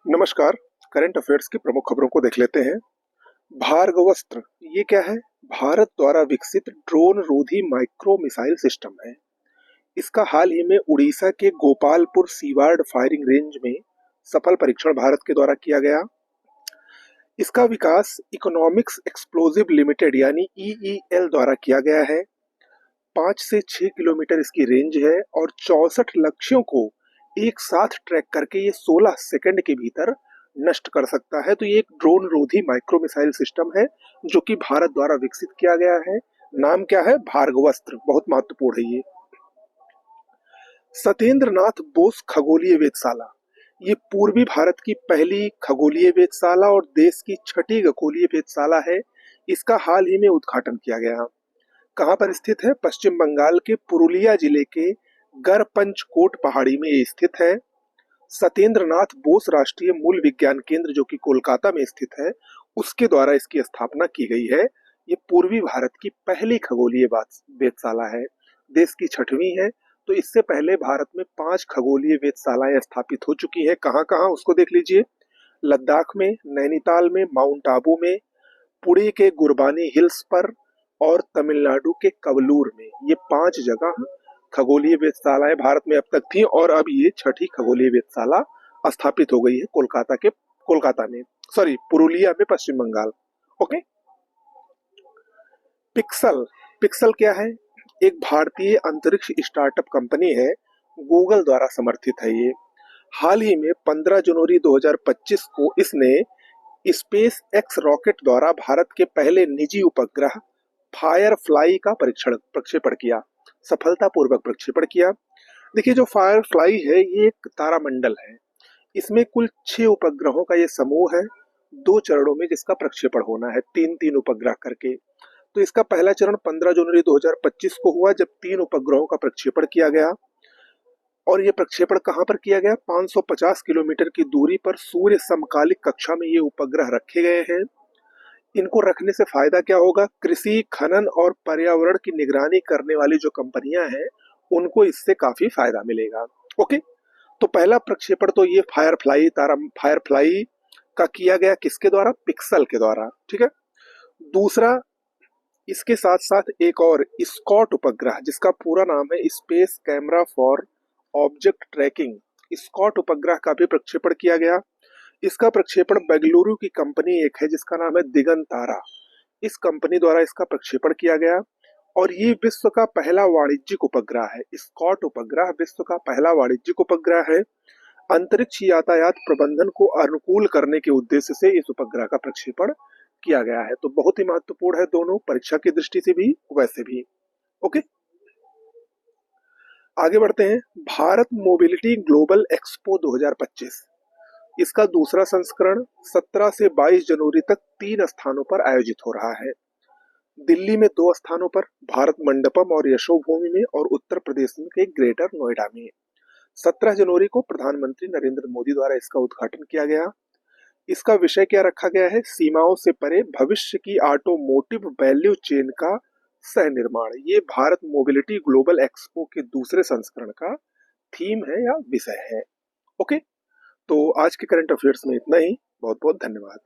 नमस्कार। Current affairs की प्रमुख खबरों को देख लेते हैं। भार्गवस्त्र ये क्या है? भारत द्वारा विकसित ड्रोन रोधी माइक्रो मिसाइल सिस्टम है। इसका हाल ही में उड़ीसा के गोपालपुर सीवार्ड फायरिंग रेंज में सफल परीक्षण भारत के द्वारा किया गया। इसका विकास इकोनॉमिक्स एक्सप्लोजिव लिमिटेड यानी ईईएल द्वारा किया गया है। 5 से 6 किलोमीटर इसकी रेंज है और 64 लक्ष्यों को एक साथ ट्रैक करके ये 16 सेकंड के भीतर नष्ट कर सकता है। तो ये एक ड्रोन रोधी माइक्रो मिसाइल सिस्टम है जो कि भारत द्वारा विकसित किया गया है। नाम क्या है? भार्गवस्त्र। बहुत महत्वपूर्ण है ये। सत्येंद्र नाथ बोस खगोलीय वेधशाला ये पूर्वी भारत की पहली खगोलीय वेधशाला और देश की छठी खगोलीय वेधशाला है। इसका हाल ही में उद्घाटन किया गया। कहाँ पर स्थित है? पश्चिम बंगाल के पुरुलिया जिले के गढ़पंचकोट पहाड़ी में ये स्थित है। सत्येंद्र नाथ बोस राष्ट्रीय मूल विज्ञान केंद्र जो कि कोलकाता में स्थित है, उसके द्वारा इसकी स्थापना की गई है। ये पूर्वी भारत की पहली खगोलीय वेधशाला है। देश की छठवीं है। तो इससे पहले भारत में 5 खगोलीय वेधशालाएं स्थापित हो चुकी हैं। कहाँ कहाँ उसको देख लीजिए। लद्दाख में, नैनीताल में, माउंट आबू में, पुणे के गुरबानी हिल्स पर और तमिलनाडु के कवलूर में। ये 5 जगह खगोलीय वेधशालाएं भारत में अब तक थी और अब ये छठी खगोलीय वेधशाला स्थापित हो गई है कोलकाता में, सॉरी पुरुलिया में, पश्चिम बंगाल। ओके। पिक्सल पिक्सल क्या है? एक भारतीय अंतरिक्ष स्टार्टअप कंपनी है। गूगल द्वारा समर्थित है ये। हाल ही में 15 जनवरी 2025 को इसने स्पेस एक्स रॉकेट द्वारा भारत के पहले निजी उपग्रह फायरफ्लाई का प्रक्षेपण किया। सफलतापूर्वक प्रक्षेपण किया। देखिए, जो फायरफ्लाई है ये एक तारामंडल है। इसमें कुल 6 उपग्रहों का ये समूह है। 2 चरणों में जिसका प्रक्षेपण होना है, 3-3 उपग्रह करके। तो इसका पहला चरण 15 जनवरी 2025 को हुआ जब 3 उपग्रहों का प्रक्षेपण किया गया। और ये प्रक्षेपण कहाँ पर किया गया? 550 किलोमीटर की दूरी पर सूर्य समकालिक कक्षा में ये उपग्रह रखे गए हैं। इनको रखने से फायदा क्या होगा? कृषि, खनन और पर्यावरण की निगरानी करने वाली जो कंपनियां हैं उनको इससे काफी फायदा मिलेगा। ओके। तो पहला प्रक्षेपण तो ये फायरफ्लाई का किया गया किसके द्वारा? पिक्सल के द्वारा। ठीक है। दूसरा, इसके साथ साथ एक और स्कॉट उपग्रह जिसका पूरा नाम है space camera for object tracking, SCOT उपग्रह का भी प्रक्षेपण किया गया। इसका प्रक्षेपण बेंगलुरु की कंपनी एक है जिसका नाम है दिगंतारा। इस कंपनी द्वारा इसका प्रक्षेपण किया गया और ये विश्व का पहला वाणिज्यिक उपग्रह है। स्कॉट उपग्रह विश्व का पहला वाणिज्यिक उपग्रह है। अंतरिक्ष यातायात प्रबंधन को अनुकूल करने के उद्देश्य से इस उपग्रह का प्रक्षेपण किया गया है। तो बहुत ही महत्वपूर्ण है, दोनों परीक्षा की दृष्टि से भी वैसे भी। ओके। आगे बढ़ते हैं। भारत मोबिलिटी ग्लोबल एक्सपो 2025, इसका दूसरा संस्करण 17 से 22 जनवरी तक 3 स्थानों पर आयोजित हो रहा है। दिल्ली में 2 स्थानों पर, भारत मंडपम और यशोभूमि में, और उत्तर प्रदेश में के ग्रेटर नोएडा में। 17 जनवरी को प्रधानमंत्री नरेंद्र मोदी द्वारा इसका उद्घाटन किया गया। इसका विषय क्या रखा गया है? सीमाओं से परे भविष्य की ऑटोमोटिव वैल्यू चेन का सह निर्माण। ये भारत मोबिलिटी ग्लोबल एक्सपो के दूसरे संस्करण का थीम है या विषय है। ओके। तो आज के करंट अफेयर्स में इतना ही। बहुत बहुत धन्यवाद।